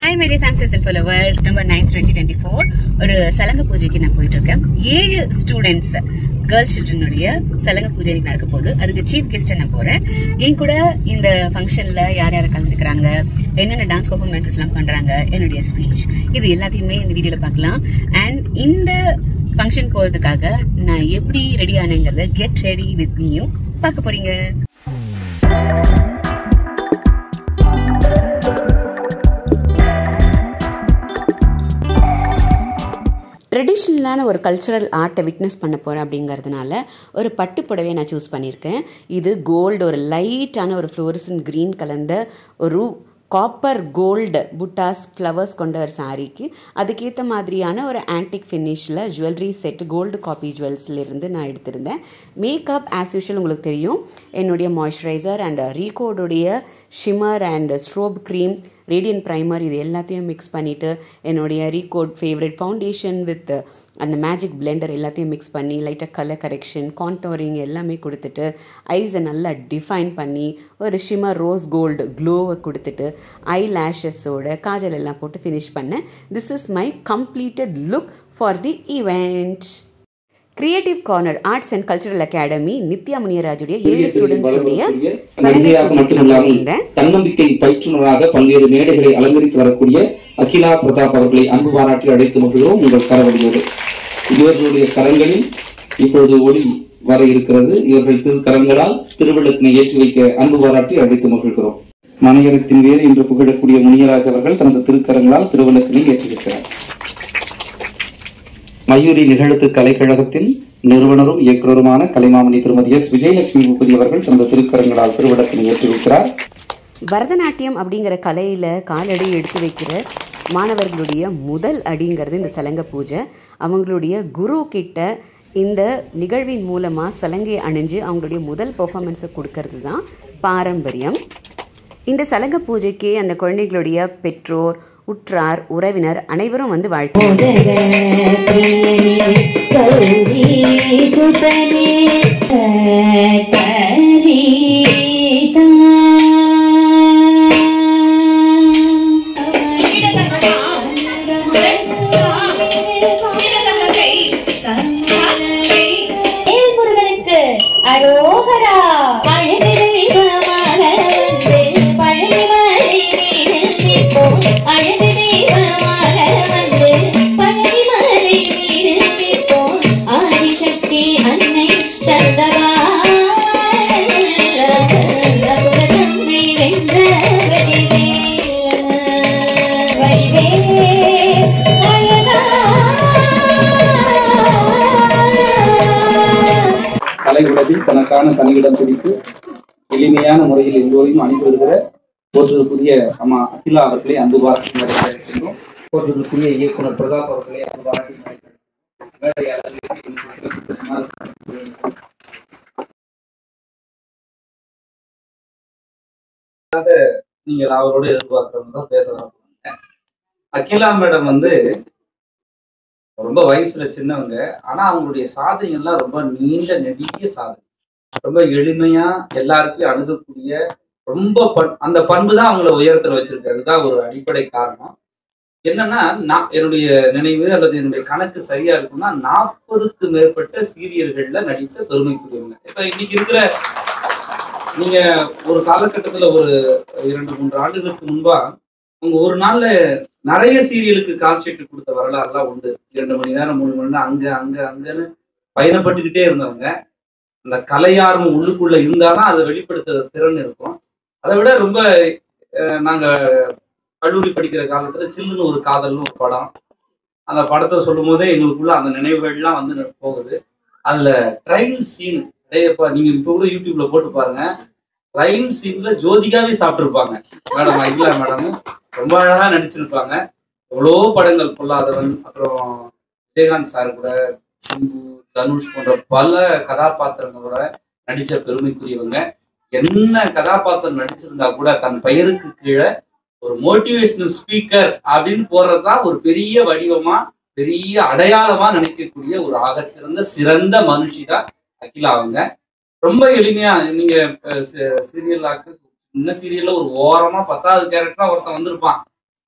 Hi my dear fans and followers, September 9th 2024 ஒரு சலங்க பூஜைக்கு நான் போயிட்டு இருக்கேன். 7 ஸ்டூடெண்ட்ஸ் கேர்ள் சில்ட்ரன் உடைய சலங்க பூஜை நடக்க போகுது. அதுக்கு சீஃப் கெஸ்ட் நான் போறேன். என் கூட இந்த ஃபங்க்ஷன்ல யார் யார் கலந்துக்கிறாங்க, என்னென்ன டான்ஸ் பெர்ஃபார்மன்சஸ் எல்லாம் பண்றாங்க, என்னுடைய ஸ்பீச், இது எல்லாத்தையுமே இந்த வீடியோல பார்க்கலாம். அண்ட் இந்த ஃபங்க்ஷன் போறதுக்காக நான் எப்படி ரெடி ஆனேங்கிறத கெட் ரெடி வித் மீயும் பார்க்க போறீங்க. ட்ரெடிஷ்னலான ஒரு கல்ச்சுரல் ஆர்ட்டை விட்னஸ் பண்ண போகிறேன் அப்படிங்கிறதுனால ஒரு பட்டு புடவையை நான் சூஸ் பண்ணியிருக்கேன். இது கோல்டு, ஒரு லைட்டான ஒரு ஃப்ளோரசன் க்ரீன் கலந்த ஒரு காப்பர் கோல்டு புட்டாஸ் ஃப்ளவர்ஸ் கொண்ட ஒரு சாரீக்கு அதுக்கேற்ற மாதிரியான ஒரு ஆன்டிக் ஃபினிஷில் ஜுவல்லரி செட் கோல்டு காப்பி ஜுவல்ஸ்லேருந்து நான் எடுத்திருந்தேன். மேக்கப் ஆஸ் யூஷுவல் உங்களுக்கு தெரியும், என்னுடைய மாய்ஸ்சரைசர் அண்ட் ரீகோடுடைய shimmer and strobe cream, radiant primer, இது எல்லாத்தையும் மிக்ஸ் பண்ணிவிட்டு என்னுடைய ரீகோட் ஃபேவரட் ஃபவுண்டேஷன் வித் அந்த மேஜிக் பிளெண்டர் எல்லாத்தையும் மிக்ஸ் பண்ணி லைட்டாக கலர் கரெக்ஷன், கான்டோரிங் எல்லாமே கொடுத்துட்டு ஐஸை நல்லா டிஃபைன் பண்ணி ஒரு ஷிமர் ரோஸ் கோல்டு க்ளோவை கொடுத்துட்டு ஐ லேஷஸோட காஜல் எல்லாம் போட்டு ஃபினிஷ் பண்ணேன். This is my completed look for the event. Creative corner arts and cultural academy Nithya முனியராஜுடைய 7 ஸ்டூடெண்ட்ஸ் உடைய தன்னம்பிக்கை பயிற்றுனராக பல்வேறு மேடைகளை அலங்கரித்து வரக்கூடிய அகிலா பிரதாப் அவர்களை அன்பு பாராட்டி அழைத்து மகிழ்கிறோம் உங்கள் கரவடியோடு. இவர்களுடைய கரங்களில் இப்பொழுது ஒளி வர இருக்கிறது. இவர்கள் திருக்கரங்களால் திருவிளக்கினை ஏற்றி வைக்க அன்பு பாராட்டி அழைத்து மகிழ்கிறோம். மணியரத்தின் வேறு என்று புகழக்கூடிய முனியராஜ் அவர்கள் தனது திருக்கரங்களால் திருவிளக்கினை ஏற்றி வைக்கிறார். மயூரி நிகழ்த்து கலைக்கழகத்தின் நிறுவனரும் இயக்குநருமான கலைமாமணி திருமதி எஸ் விஜயலட்சுமி பூபதி அவர்கள் தனது திருக்கரங்களால் திருவிளக்கினை ஏற்றி வைக்கிறார். பரதநாட்டியம் அப்படிங்கிற கலையில காலடி எடுத்து வைக்கிற மாணவர்களுடைய முதல் அடிங்கிறது இந்த சலங்க பூஜை. அவங்களுடைய குரு கிட்ட இந்த நிகழ்வின் மூலமா சலங்கை அணிஞ்சு அவங்களுடைய முதல் பெர்ஃபார்மன்ஸை கொடுக்கறது தான் பாரம்பரியம். இந்த சலங்க பூஜைக்கு அந்த குழந்தைகளுடைய பெற்றோர், உற்றார், உறவினர் அனைவரும் வந்து வாழ்த்து. கலையுலகில் தனக்கான தனியிடம் பிடித்து எளிமையான முறையில் எல்லோரையும் அனுப்பிவிடுகிற போற்றுதலுக்குரிய அம்மா அகிலா அவர்களை அன்பு பாராட்டி இருக்கின்றோம். போற்றுதலுக்குரிய இயக்குனர் பிரதாப் அவர்களை அன்பு பாராட்டி நீங்கள் அவரோட எதிர்பார்க்கறவங்க தான் பேசலாம். அகிலா மேடம் வந்து ரொம்ப வயசுல சின்னவங்க, ஆனா அவங்களுடைய சாதனைகள்லாம் ரொம்ப நீண்ட நெடிய சாதனை, ரொம்ப எளிமையா எல்லாருக்கும் அணுகக்கூடிய ரொம்ப அந்த பண்பு தான் அவங்கள உயரத்துல வச்சிருக்கு. அதுதான் ஒரு அடிப்படை காரணம். என்னன்னா, நான் என்னுடைய நினைவு அல்லது என்னுடைய கணக்கு சரியா இருக்கும்னா 40க்கு மேற்பட்ட சீரியல்கள்ல நடித்த பெருமைக்குரியவங்க. இப்ப இன்னைக்கு இருக்கிற நீங்க ஒரு காலகட்டத்துல ஒரு 2-3 ஆண்டுகளுக்கு முன்பா அவங்க ஒரு நாள்ல நிறைய சீரியலுக்கு கால்ஷீட் கொடுத்த வரலாறுலாம் உண்டு. 2 மணி நேரம் 3 மணி நேரம் அங்கன்னு பயணப்பட்டுக்கிட்டே இருந்தவங்க. அந்த கலையார்வம் உள்ளுக்குள்ள இருந்தாதான் அதை வெளிப்படுத்துற திறன் இருக்கும். அதை விட ரொம்ப நாங்க கல்லூரி படிக்கிற காலத்துல சில்லுன்னு ஒரு காதல்னு ஒரு படம், அந்த படத்தை சொல்லும் போதே எங்களுக்குள்ள அந்த நினைவுகள்லாம் வந்து போகுது. அதுல ட்ரெயின் சீன் நீங்க இப்ப கூட யூடியூப்ல போட்டு பாருங்க. ட்ரெயின் சீன்ல ஜோதிகாவே சாப்பிட்டுருப்பாங்க மேடம். அகிலா மேடம் ரொம்ப அழகா நடிச்சிருப்பாங்க. எவ்வளோ படங்கள், பொல்லாதவன், அப்புறம் விஜயகாந்த் சார் கூட, தனுஷ் போன்ற பல கதாபாத்திரங்களோட நடிச்ச பெருமைக்குரியவங்க. என்ன கதாபாத்திரம் நடிச்சிருந்தா கூட தன் பெயருக்கு கீழே ஒரு மோட்டிவேஷனல் ஸ்பீக்கர் அப்படின்னு போறதுதான் ஒரு பெரிய வடிவமா, பெரிய அடையாளமா நினைக்கக்கூடிய ஒரு ஆகச்சிறந்த சிறந்த மனுஷி தான் அகிலா அவங்க. ரொம்ப எளிமையா நீங்க சீரியல் ஆக்டர்ஸ் சின்ன சீரியல்ல ஒரு ஓரமா 10வது கேரக்டரா ஒருத்தன் வந்திருப்பான்.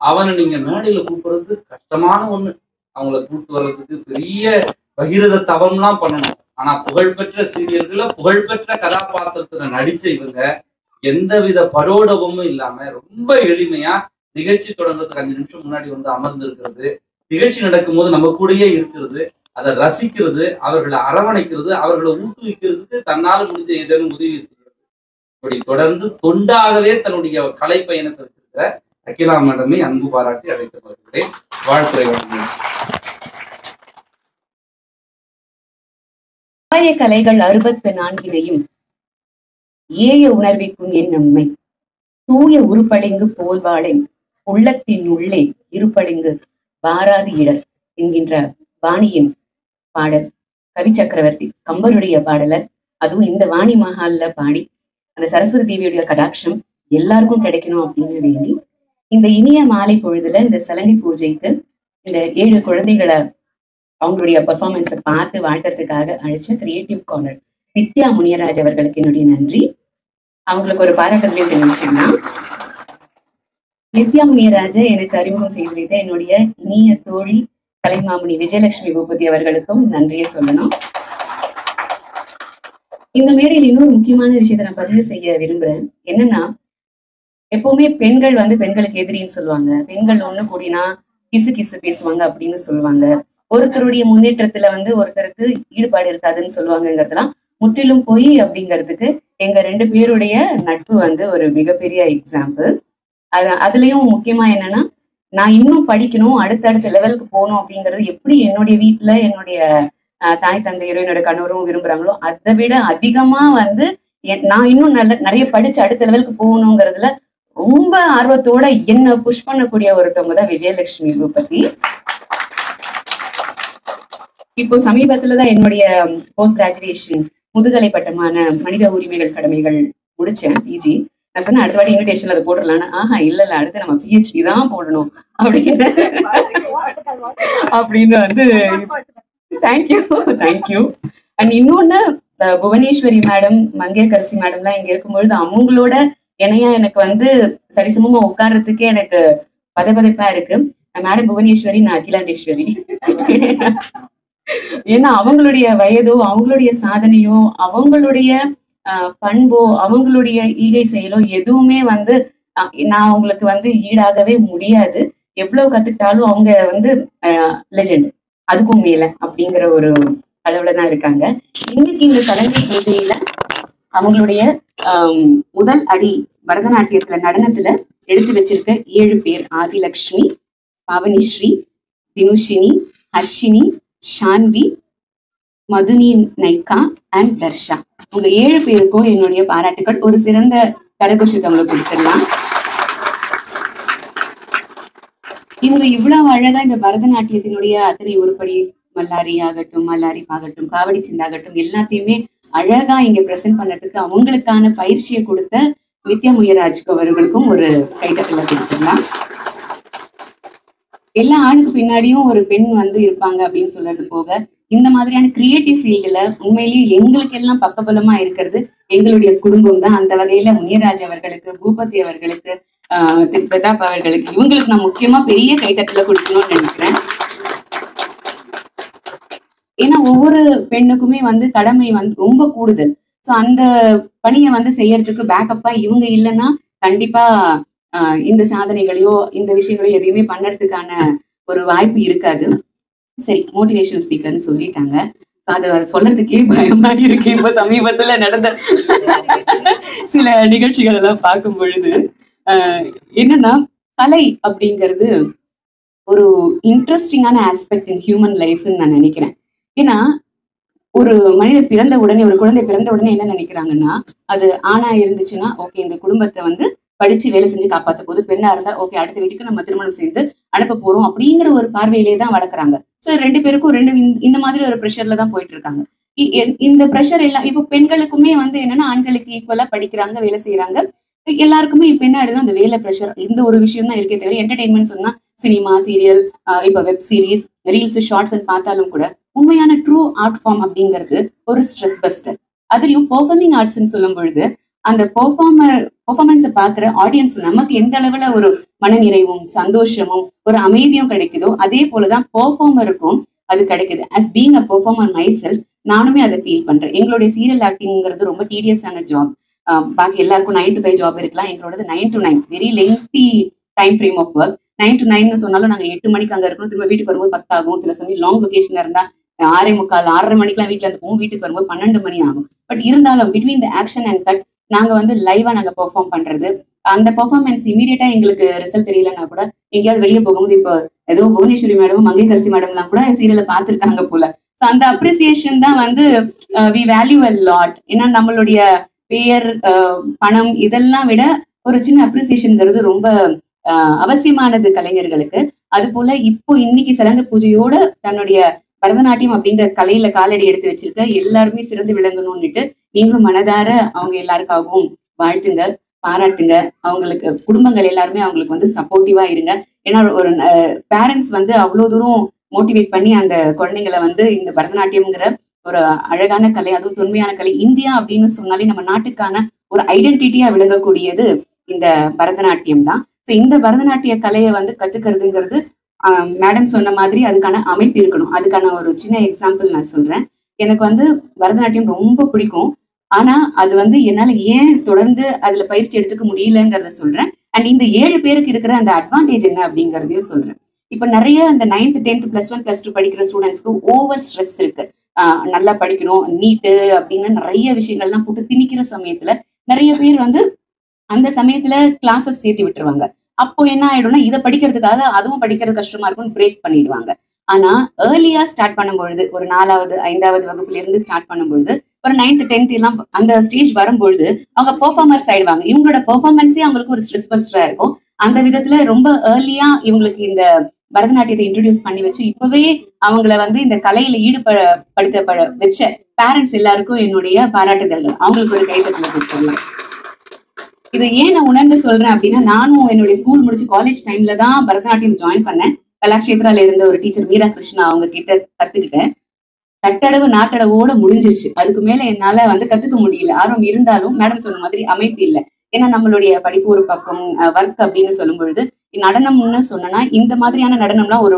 அவனை நீங்க மேடையில கூப்பிடுறது கஷ்டமான ஒண்ணு. அவங்கள கூப்பிட்டு வர்றதுக்கு பெரிய பகிரத தவம்லாம் பண்ணணும். ஆனா புகழ்பெற்ற சீரியல்கள புகழ்பெற்ற கதாபாத்திரத்துல நடிச்ச இவங்க எந்தவித பரோடமும் இல்லாம ரொம்ப எளிமையா நிகழ்ச்சி தொடங்குறதுக்கு 5 நிமிஷம் முன்னாடி வந்து அமர்ந்து இருக்கிறது, நிகழ்ச்சி நடக்கும் போது நம்ம கூடயே இருக்கிறது, அதை ரசிக்கிறது, அவர்களை அரவணைக்கிறது, அவர்களை ஊக்குவிக்கிறதுக்கு தன்னால் முடிஞ்ச ஏதேனும் உதவி செய்கிறது. இப்படி தொடர்ந்து தொண்டாகவே தன்னுடைய கலை பயணத்தை வச்சிருக்கிற அகிலா மேடமை அன்பு பாராட்டி அழைத்து வருகிறேன். வாழ்த்துறை வழங்குகிறேன். கலைகள் 64 ஏய உணர்விக்கும் என் நம்மை தூய உருப்பளிங்கு போல்வாளென் உள்ளத்தின் உள்ளே இருப்பளிங்கு வாராது இடர் என்கின்ற வாணியின் பாடல். கவி சக்கரவர்த்தி கம்பருடைய பாடலர், அதுவும் இந்த வாணி மஹால்ல பாடி அந்த சரஸ்வதி தேவியுடைய கடாட்சம் எல்லாருக்கும் கிடைக்கணும் அப்படின்னு வேண்டி இந்த இனிய மாலை பொழுதுல இந்த சலங்கை பூஜைக்கு இந்த 7 குழந்தைகளை அவங்களுடைய பெர்ஃபார்மன்ஸை பார்த்து வாழ்த்துறதுக்காக அழைச்ச கிரியேட்டிவ் கார்னர் நித்யா முனியராஜ் அவர்களுக்கு என்னுடைய நன்றி. அவங்களுக்கு ஒரு பாராட்டத்திலையும் தெரிவிச்சேன்னா, நித்யா முனியராஜ எனக்கு அறிமுகம் செய்து வைத்த என்னுடைய இனிய தோழி கலைமாமணி விஜயலட்சுமி பூபதி அவர்களுக்கும் நன்றியை சொல்லணும். இந்த மேடையில் இன்னொரு முக்கியமான விஷயத்தை நான் பதிவு செய்ய விரும்புறேன். என்னன்னா, எப்பவுமே பெண்கள் வந்து பெண்களுக்கு எதிரின்னு சொல்லுவாங்க, பெண்கள் ஒண்ணு கூடினா கிசு கிசு பேசுவாங்க அப்படின்னு சொல்லுவாங்க, ஒருத்தருடைய முன்னேற்றத்துல வந்து ஒருத்தருக்கு ஈடுபாடு இருக்காதுன்னு சொல்லுவாங்கிறதுலாம் முற்றிலும் பொய் அப்படிங்கிறதுக்கு எங்க 2 பேருடைய நட்பு வந்து ஒரு மிகப்பெரிய எக்ஸாம்பிள். அதுலயும் முக்கியமா என்னன்னா, நான் இன்னும் படிக்கணும், அடுத்தடுத்த லெவலுக்கு போகணும் அப்படிங்கிறது எப்படி என்னுடைய வீட்டுல என்னுடைய தாய் தந்தையரும் என்னோட கணவரும் விரும்புறாங்களோ அதை விட அதிகமா வந்து நான் இன்னும் நிறைய படிச்சு அடுத்த லெவலுக்கு போகணுங்கிறதுல ரொம்ப ஆர்வத்தோட என்ன புஷ் பண்ணக்கூடிய ஒருத்தவங்க தான் விஜயலட்சுமி பூபதி. இப்போ சமீபத்துலதான் என்னுடைய போஸ்ட் கிராஜுவேஷன் முதுகலை பட்டமான மனித உரிமைகள் கடமைகள் முடிச்சேன், பிஜி. நான் சொன்னேன் அடுத்த வாட்டி இன்விடேஷன்ல அதை போட்டுடலான்னு. இல்ல அடுத்து நம்ம பிஹெச்டி தான் போடணும் அப்படின்னு வந்து தேங்க்யூ. அண்ட் இன்னொன்னு, புவனேஸ்வரி மேடம், மங்கையர்கரசி மேடம்லாம் இங்க இருக்கும்பொழுது அவங்களோட இணையா எனக்கு வந்து சரிசமமா உட்கார்றதுக்கே எனக்கு பதைப்பதைப்பா இருக்கு. மேடம் புவனேஸ்வரி, நான் அகிலாண்டேஸ்வரி. ஏன்னா அவங்களுடைய வயதோ அவங்களுடைய சாதனையோ அவங்களுடைய பண்போ அவங்களுடைய ஈகை செயலோ எதுவுமே வந்து நான் அவங்களுக்கு வந்து ஈடாகவே முடியாது. எவ்வளவு கத்துக்கிட்டாலும் அவங்க வந்து லெஜெண்ட், அதுக்கும் மேல அப்படிங்கிற ஒரு அளவுலதான் இருக்காங்க. இன்னைக்கு இந்த சலங்கை பூஜையில அவங்களுடைய முதல் அடி பரதநாட்டியத்துல நடனத்துல எடுத்து வச்சிருக்க 7 பேர், ஆதிலக்ஷ்மி, பாவனிஸ்ரீ, தினுஷினி, ஹர்ஷினி, ஷான்வி, மதுனி நைக்கா அண்ட் தர்ஷா. உங்க 7 பேருக்கும் என்னுடைய பாராட்டுகள். ஒரு சிறந்த கரகோஷத்தை அவங்களுக்கு கொடுத்துடலாம். இவங்க இவ்வளவு அழகா இந்த பரதநாட்டியத்தினுடைய அத்தனை உருப்படி மல்லாரி ஆகட்டும், மல்லாரி ஆகட்டும், காவடி சிந்தாகட்டும் எல்லாத்தையுமே அழகா இங்க பிரசன்ட் பண்ணதுக்கு அவங்களுக்கான பயிற்சியை கொடுத்த நித்யா முனியராஜ் அவர்களுக்கும் ஒரு கைத்தட்டல கொடுத்துடலாம். எல்லா ஆணுக்கு பின்னாடியும் ஒரு பெண் வந்து இருப்பாங்க அப்படின்னு சொல்றது போக, இந்த மாதிரியான கிரியேட்டிவ் ஃபீல்டுல உண்மையிலேயே எங்களுக்கு எல்லாம் பக்கபலமா இருக்கிறது எங்களுடைய குடும்பம் தான். அந்த வகையில முனியராஜ் அவர்களுக்கு, பூபதி அவர்களுக்கு, பிரதாப் அவர்களுக்கு, இவங்களுக்கு நான் முக்கியமா பெரிய கைத்தட்டல கொடுக்கணும்னு நினைக்கிறேன். ஏன்னா ஒவ்வொரு பெண்ணுக்குமே வந்து கடமை வந்து ரொம்ப கூடுதல். ஸோ அந்த பணியை வந்து செய்யறதுக்கு பேக்கப்பா இவங்க இல்லைன்னா கண்டிப்பா இந்த சாதனைகளையோ இந்த விஷயங்களையோ எதையுமே பண்ணறதுக்கான ஒரு வாய்ப்பு இருக்காது. சரி, மோட்டிவேஷனல் ஸ்பீக்கர்னு சொல்லிட்டாங்க. அதை சொல்றதுக்கே பயமா இருக்கு. இப்ப சமீபத்துல நடந்த சில நிகழ்ச்சிகள் எல்லாம் பார்க்கும் பொழுது என்னன்னா, கலை அப்படிங்கிறது ஒரு இன்ட்ரெஸ்டிங்கான ஆஸ்பெக்ட் இன் ஹியூமன் லைஃப்னு நான் நினைக்கிறேன். ஏன்னா ஒரு மனிதர் பிறந்த உடனே, ஒரு குழந்தை பிறந்த உடனே என்ன நினைக்கிறாங்கன்னா, அது ஆணா இருந்துச்சுன்னா ஓகே இந்த குடும்பத்தை வந்து படிச்சு வேலை செஞ்சு காப்பாத்த போது, பெண்ணா இருந்தா ஓகே அடுத்த வீட்டுக்கு நம்ம திருமணம் செய்து அனுப்ப போறோம் அப்படிங்கிற ஒரு பார்வையிலே தான் வளர்க்குறாங்க. ஸோ 2 பேருக்கும் இந்த மாதிரி ஒரு ப்ரெஷர்ல தான் போயிட்டு இருக்காங்க. இந்த ப்ரெஷர் எல்லாம் இப்போ பெண்களுக்குமே வந்து என்னன்னா, ஆண்களுக்கு ஈக்குவலா படிக்கிறாங்க, வேலை செய்யறாங்க. எல்லாருக்குமே இப்ப என்ன ஆயிடுதுன்னா, அந்த வேலை ப்ரெஷர் இந்த ஒரு விஷயம் தான் இருக்கே தவிர, என்டர்டைன்மெண்ட் சொன்னா சினிமா, சீரியல், இப்ப வெப் சீரிஸ், ரீல்ஸ், ஷார்ட்ஸ் பார்த்தாலும் கூட உண்மையான ட்ரூ ஆர்ட் ஃபார்ம் அப்படிங்கிறது ஒரு ஸ்ட்ரெஸ் பஸ்டர். அதுலயும் பெர்ஃபார்மிங் ஆர்ட்ஸ்ன்னு சொல்லும் பொழுது அந்த பெர்ஃபார்மன்ஸை பாக்குற ஆடியன்ஸ் நமக்கு எந்த அளவுல ஒரு மனநிறைவும் சந்தோஷமும் ஒரு அமைதியும் கிடைக்குதோ அதே போலதான் பெர்ஃபார்மருக்கும் அது கிடைக்குது. As being a performer myself நானுமே அதை ஃபீல் பண்றேன். எங்களுடைய சீரியல் ஆக்டிங்கிறது ரொம்ப டீடியஸான ஜாப். பாக்கி எல்லாருக்கும் 9 to 5 ஜாப் இருக்கலாம். எங்களோடது 9 to 9 very lengthy time frame of work. 9 to 9 சொன்னாலும் நாங்க 8 மணிக்கு அங்க இருக்கணும். திரும்ப வீட்டுக்கு வரும்போது 10 ஆகும். சில சமயம் லாங் லொகேஷன்ல இருந்தா 6:45 6:30 மணிக்கெல்லாம் வீட்டுல இருந்து போவோம். வீட்டுக்கு வரும்போது 12 மணி ஆகும். பட் இருந்தாலும் between the action and cut நாங்க வந்து லைவா நாங்க பெர்ஃபார்ம் பண்றது. அந்த பெர்ஃபார்மன்ஸ் இமீடியட்டா எங்களுக்கு ரிசல்ட் தெரியலன்னா கூட எங்கேயாவது வெளியே போகும்போது இப்போ ஏதோ புவனேஸ்வரி மேடம் மங்கையரசி மேடம் எல்லாம் கூட சீரியலை பார்த்திருக்காங்க போல. ஸோ அந்த அப்ரிசியேஷன் தான் வந்து வி வேல்யூ அ லாட். ஏன்னா நம்மளுடைய பெயர் பணம் இதெல்லாம் விட ஒரு சின்ன அப்ரிசியேஷன்ங்கிறது ரொம்ப அவசியமானது கலைஞர்களுக்கு. அது போல இப்போ இன்னைக்கு சலங்க பூஜையோட தன்னுடைய பரதநாட்டியம் அப்படிங்கிற கலையில காலடி எடுத்து வச்சிருக்க எல்லாருமே சிறந்து விளங்கணும்னுட்டு நீங்களும் மனதார அவங்க எல்லாருக்காகவும் வாழ்த்துங்க, பாராட்டுங்க. அவங்களுக்கு குடும்பங்கள் எல்லாருமே அவங்களுக்கு வந்து சப்போர்ட்டிவா இருங்க. ஏன்னா ஒரு பேரண்ட்ஸ் வந்து அவ்வளவு தூரம் மோட்டிவேட் பண்ணி அந்த குழந்தைங்களை வந்து இந்த பரதநாட்டியம்ங்கிற ஒரு அழகான கலை, அதுவும் தொன்மையான கலை, இந்தியா அப்படின்னு சொன்னாலே நம்ம நாட்டுக்கான ஒரு ஐடென்டிட்டியா விளங்கக்கூடியது இந்த பரதநாட்டியம் தான். ஸோ இந்த பரதநாட்டிய கலையை வந்து கத்துக்கிறதுங்கிறது மேடம் சொன்ன மாதிரி அதுக்கான அமைப்பு இருக்கணும். அதுக்கான ஒரு சின்ன எக்ஸாம்பிள் நான் சொல்றேன். எனக்கு வந்து பரதநாட்டியம் ரொம்ப பிடிக்கும். ஆனா அது வந்து என்னால ஏன் தொடர்ந்து அதுல பயிற்சி எடுத்துக்க முடியலங்கிறத சொல்றேன். அண்ட் இந்த 7 பேருக்கு இருக்கிற அந்த அட்வான்டேஜ் என்ன அப்படிங்கிறதையும் சொல்றேன். இப்ப நிறைய அந்த 9th 10th +1 +2 படிக்கிற ஸ்டூடெண்ட்ஸ்க்கு ஓவர் ஸ்ட்ரெஸ் இருக்கு. நல்லா படிக்கணும், நீட்டு அப்படின்னு நிறைய விஷயங்கள்லாம் போட்டு திணிக்கிற சமயத்துல நிறைய பேர் வந்து அந்த சமயத்துல கிளாஸஸ் சேர்த்து விட்டுருவாங்க. அப்போ என்ன ஆயிடும்னா இதை படிக்கிறதுக்காக அதுவும் படிக்கிறது கஷ்டமா இருக்கும்னு பிரேக் பண்ணிடுவாங்க. ஆனா ஏர்லியா ஸ்டார்ட் பண்ணும்பொழுது ஒரு 4வது 5வது வகுப்புல இருந்து ஸ்டார்ட் பண்ணும்பொழுது ஒரு 9th 10th எல்லாம் அந்த ஸ்டேஜ் வரும்பொழுது அவங்க பெர்ஃபார்மர்ஸ் ஆயிடுவாங்க. இவங்களோட பெர்ஃபார்மன்ஸே அவங்களுக்கு ஒரு ஸ்ட்ரெஸ் பஸ்டரா இருக்கும். அந்த விதத்துல ரொம்ப ஏர்லியா இவங்களுக்கு இந்த பரதநாட்டியத்தை இன்ட்ரடியூஸ் பண்ணி வச்சு இப்பவே அவங்கள வந்து இந்த கலையில ஈடுபடுத்த வச்ச பேரண்ட்ஸ் எல்லாருக்கும் என்னுடைய பாராட்டுதல்கள். அவங்களுக்கு ஒரு கைத்தட்டல கொடுத்துடலாம். இது ஏன் நான் உணர்ந்து சொல்றேன் அப்படின்னா, நானும் என்னுடைய ஸ்கூல் முடிச்சு காலேஜ் டைம்ல தான் பரதநாட்டியம் ஜாயின் பண்ணேன். கலாக்ஷேத்ரால இருந்த ஒரு டீச்சர் மீரா கிருஷ்ணா அவங்க கிட்ட கத்துக்கிட்டேன். தட்டடவு நாட்டடவோட முடிஞ்சிருச்சு. அதுக்கு மேல என்னால வந்து கத்துக்க முடியல. ஆர்வம் இருந்தாலும் மேடம் சொன்ன மாதிரி அமைப்பு இல்லை. ஏன்னா நம்மளுடைய படிப்பு ஒரு பக்கம், ஒர்க் அப்படின்னு சொல்லும் பொழுது நடனம்னு சொன்னா இந்த மாதிரியான நடனம்லாம் ஒரு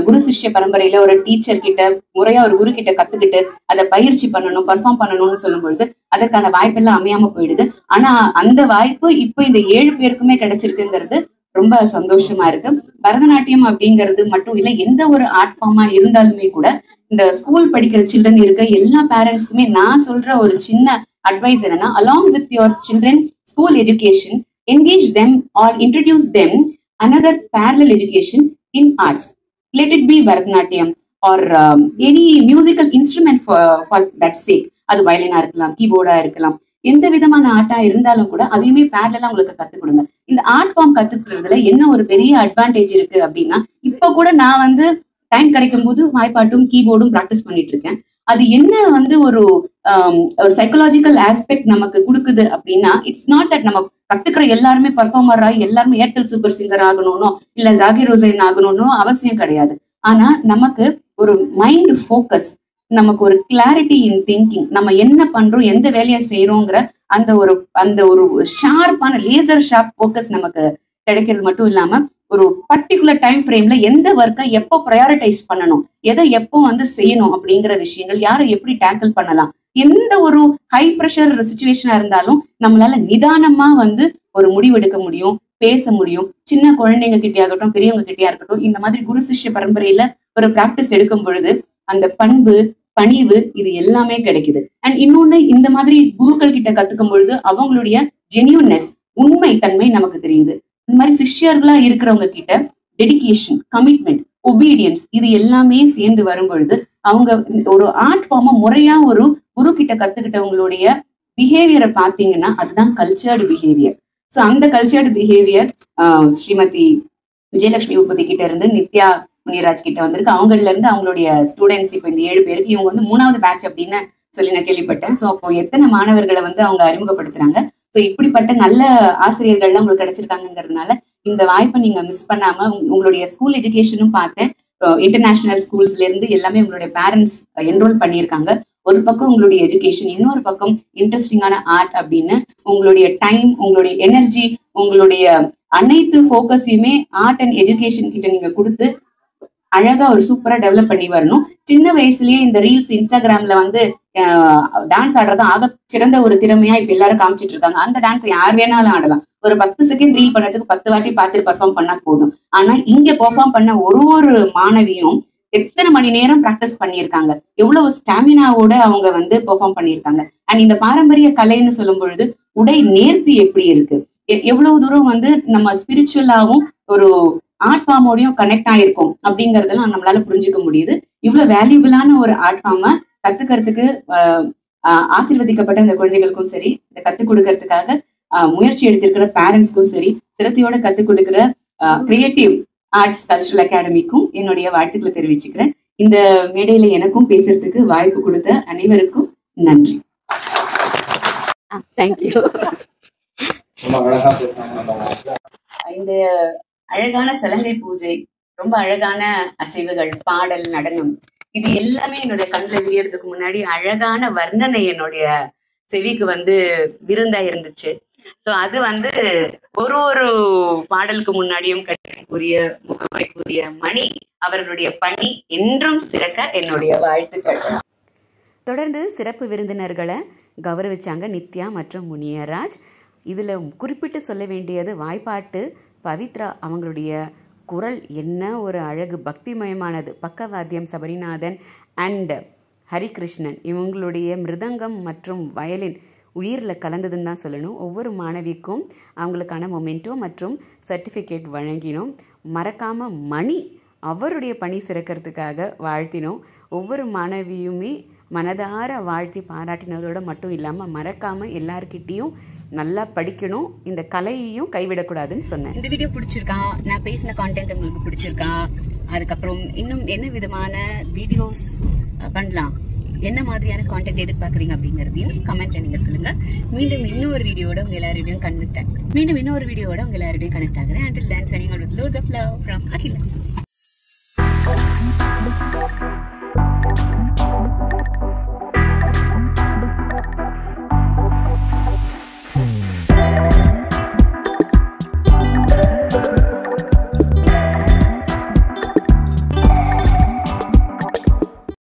குரு சிஷ்ய பரம்பரையில ஒரு டீச்சர் கிட்ட முறையா ஒரு குரு கிட்ட கத்துக்கிட்டு அதை பயிற்சி பண்ணணும், பர்ஃபார்ம் பண்ணணும்னு சொல்லும் பொழுது அதற்கான வாய்ப்பெல்லாம் அமையாம போயிடுது. ஆனா அந்த வாய்ப்பு இப்போ இந்த 7 பேருக்குமே கிடைச்சிருக்குங்கிறது ரொம்ப சந்தோஷமா இருக்கு. பரதநாட்டியம் அப்படிங்கிறது மட்டும் இல்ல, எந்த ஒரு ஆர்ட் ஃபார்மா இருந்தாலுமே கூட இந்த ஸ்கூல் படிக்கிற சில்ட்ரன் இருக்க எல்லா பேரண்ட்ஸ்க்குமே நான் சொல்ற ஒரு சின்ன அட்வைஸ் என்னன்னா, along with your children school education, engage them or introduce them another parallel education in arts. Let it be Bharatanatyam or any musical instrument for that sake. அது வயலினா இருக்கலாம், கீபோர்டா இருக்கலாம், எந்த விதமான ஆர்ட்டா இருந்தாலும் கூட அதையுமே பேரலா உங்களுக்கு கத்துக் கொடுங்க. இந்த ஆர்ட் ஃபார்ம் கத்துக்கிறதுல என்ன ஒரு பெரிய அட்வான்டேஜ் இருக்கு அப்படின்னா, இப்ப கூட நான் வந்து டைம் கிடைக்கும் போது வாய்ப்பாட்டும் கீபோர்டும் ப்ராக்டிஸ் பண்ணிட்டு இருக்கேன். அது என்ன வந்து ஒரு சைக்கலாஜிக்கல் ஆஸ்பெக்ட் நமக்கு கொடுக்குது அப்படின்னா, இட்ஸ் நாட் தட் நம்ம கத்துக்கிற எல்லாருமே பர்ஃபார்மர் ஆகி எல்லாருமே ஏர்டெல் சூப்பர் சிங்கர் ஆகணும்னோ இல்ல ஜாகிர் ஹுசைன் ஆகணும்னோ அவசியம் கிடையாது. ஆனா நமக்கு ஒரு மைண்ட் ஃபோக்கஸ், நமக்கு ஒரு கிளாரிட்டி இன் திங்கிங், நம்ம என்ன பண்றோம், எந்த வேலையை செய்யறோங்கிற அந்த ஒரு ஷார்ப்பான லேசர் ஷார்ப் ஃபோக்கஸ் நமக்கு கிடைக்கிறது மட்டும் இல்லாம ஒரு பர்டிகுலர் டைம் ஃப்ரேம்ல எந்த ஒர்க்கை எப்போ ப்ரையாரிட்டைஸ் பண்ணணும், எதை எப்போ வந்து செய்யணும் அப்படிங்கிற விஷயங்கள், யாரை எப்படி டேக்கிள் பண்ணலாம், எந்த ஒரு ஹை ப்ரெஷர் சுச்சுவேஷனா இருந்தாலும் நம்மளால நிதானமா வந்து ஒரு முடிவெடுக்க முடியும், பேச முடியும். சின்ன குழந்தைங்க கிட்டே ஆகட்டும், பெரியவங்க கிட்டே இருக்கட்டும், இந்த மாதிரி குரு சிஷ்ய பரம்பரையில ஒரு பிராக்டிஸ் எடுக்கும் பொழுது அந்த பண்பு, பணிவு இது எல்லாமே கிடைக்குது. அண்ட் இன்னொன்னு, இந்த மாதிரி குருக்கள் கிட்ட கத்துக்கும் பொழுது அவங்களுடைய ஜெனியூன்னஸ், உண்மை தன்மை நமக்கு தெரியுது. இந்த மாதிரி சிஷ்யர்களா இருக்கிறவங்க கிட்ட டெடிகேஷன், கமிட்மெண்ட், ஒபீடியன்ஸ் இது எல்லாமே சேர்ந்து வரும் பொழுது அவங்க ஒரு ஆர்ட் ஃபார்மை முறையா ஒரு குரு கிட்ட கத்துக்கிட்டவங்களுடைய பிஹேவியரை பார்த்தீங்கன்னா அதுதான் கல்ச்சர்டு பிஹேவியர். ஸோ அந்த கல்ச்சர்டு பிஹேவியர் ஸ்ரீமதி விஜயலட்சுமி உபதி கிட்ட இருந்து நித்யா முனிராஜ் கிட்ட வந்திருக்கு. அவங்கள்ல இருந்து அவங்களுடைய ஸ்டூடெண்ட்ஸ் இப்போ இந்த 7 பேருக்கு, இவங்க வந்து 3வது பேட்ச் அப்படின்னு சொல்லி நான் கேள்விப்பட்டேன். ஸோ அப்போ எத்தனை மாணவர்களை வந்து அவங்க அறிமுகப்படுத்துறாங்க. ஸோ இப்படிப்பட்ட நல்ல ஆசிரியர்கள்லாம் உங்களுக்கு கிடைச்சிருக்காங்கிறதுனால இந்த வாய்ப்பை நீங்க மிஸ் பண்ணாம உங்களுடைய ஸ்கூல் எஜுகேஷனும் பார்த்தேன். இன்டர்நேஷனல் ஸ்கூல்ஸ்ல இருந்து எல்லாமே உங்களுடைய பேரண்ட்ஸ் என்ரோல் பண்ணியிருக்காங்க. ஒரு பக்கம் உங்களுடைய எஜுகேஷன், இன்னொரு பக்கம் இன்ட்ரெஸ்டிங்கான ஆர்ட் அப்படின்னு உங்களுடைய டைம், உங்களுடைய எனர்ஜி, உங்களுடைய அனைத்து ஃபோக்கஸையுமே ஆர்ட் அண்ட் எஜுகேஷன் கிட்ட நீங்க கொடுத்து அழகா ஒரு சூப்பரா டெவலப் பண்ணி வரணும். சின்ன வயசுலயே இந்த ரீல்ஸ் இன்ஸ்டாகிராம்ல வந்து டான்ஸ் ஆடுறது ஆக சிறந்த ஒரு திறமையா இப்ப எல்லாரும் காமிச்சிட்டு இருக்காங்க. அந்த டான்ஸ் யார் வேணாலும் ஆடலாம். ஒரு 10 செகண்ட் ரீல் பண்ணதுக்கு 10 வாட்டி பார்த்து பெர்ஃபார்ம் பண்ணா போதும். ஆனா இங்க பெர்ஃபார்ம் பண்ண ஒரு மாணவியும் எத்தனை மணி நேரம் பிராக்டிஸ் பண்ணியிருக்காங்க, எவ்வளவு ஸ்டாமினாவோட அவங்க வந்து பெர்ஃபார்ம் பண்ணியிருக்காங்க. அண்ட் இந்த பாரம்பரிய கலைன்னு சொல்லும் பொழுது உடை நேர்த்தி எப்படி இருக்கு, எவ்வளவு தூரம் வந்து நம்ம ஸ்பிரிச்சுவலாவும் ஒரு ஆர்ட் ஃபார்மோடையும் கனெக்ட் ஆயிருக்கும் அப்படிங்கறதெல்லாம் நம்மளால புரிஞ்சுக்க முடியுது. இவ்வளவு வேல்யூபிளான ஒரு ஆர்ட் ஃபார்மை கத்துக்கிறதுக்கு ஆசீர்வதிக்கப்பட்ட இந்த குழந்தைகளுக்கும் சரி, இதை கத்துக் கொடுக்கறதுக்காக முயற்சி எடுத்திருக்கிற பேரண்ட்ஸ்க்கும் சரி, சிரத்தையோட கத்துக் கொடுக்கிற கிரியேட்டிவ் ஆர்ட்ஸ் கல்ச்சுரல் அகாடமிக்கும் என்னுடைய வாழ்த்துக்களை தெரிவிச்சுக்கிறேன். இந்த மேடையில எனக்கும் பேசுறதுக்கு வாய்ப்பு கொடுத்த அனைவருக்கும் நன்றி. தேங்க்யூ. இந்த அழகான சலங்கை பூஜை, ரொம்ப அழகான அசைவுகள், பாடல், நடனம், இது எல்லாமே என்னுடைய கண்ணில் விரியறதுக்கு முன்னாடி அழகான வர்ணனை என்னுடைய செவிக்கு வந்து விருந்தா இருந்துச்சு. ஸோ அது வந்து ஒரு பாடலுக்கு முன்னாடியும் கட்டிக்குரிய மணி அவர்களுடைய பணி என்றும் சிறக்க என்னுடைய வாழ்த்துக்கள். தொடர்ந்து சிறப்பு விருந்தினர்களை கௌரவிச்சாங்க நித்யா மற்றும் முனியராஜ். இதுல குறிப்பிட்டு சொல்ல வேண்டியது வாய்ப்பாட்டு பவித்ரா. அவங்களுடைய குரல் என்ன ஒரு அழகு, பக்திமயமானது. பக்கவாத்தியம் சபரிநாதன் அண்ட் ஹரிகிருஷ்ணன் இவங்களுடைய மிருதங்கம் மற்றும் வயலின் உயிரில் கலந்ததுன்னு தான் சொல்லணும். ஒவ்வொரு மாணவிக்கும் அவங்களுக்கான மொமெண்டோ மற்றும் சர்டிஃபிகேட் வழங்கினோம். மறக்காமல் மணி அவருடைய பணி சிறக்கிறதுக்காக வாழ்த்தினோம். ஒவ்வொரு மாணவியுமே மனதார வாழ்த்தி பாராட்டினதோடு மட்டும் இல்லாமல் மறக்காமல் எல்லார்கிட்டையும் நல்லா படிக்கணும், இந்த கலையையும் கைவிடக்கூடாதுன்னு சொன்னேன். இந்த வீடியோ பிடிச்சிருக்கா, நான் பேசின கான்டென்ட் உங்களுக்கு பிடிச்சிருக்கா, அதுக்கப்புறம் இன்னும் என்ன விதமான வீடியோஸ் பண்ணலாம், என்ன மாதிரியான கான்டென்ட் எதிர்பார்க்குறீங்க அப்படிங்கிறதையும் கமெண்ட்ல நீங்க சொல்லுங்க. மீண்டும் இன்னொரு வீடியோட உங்க எல்லாரோடையும் கனெக்ட் ஆகிறேன். Until then, signing out with loads of love from Akhila.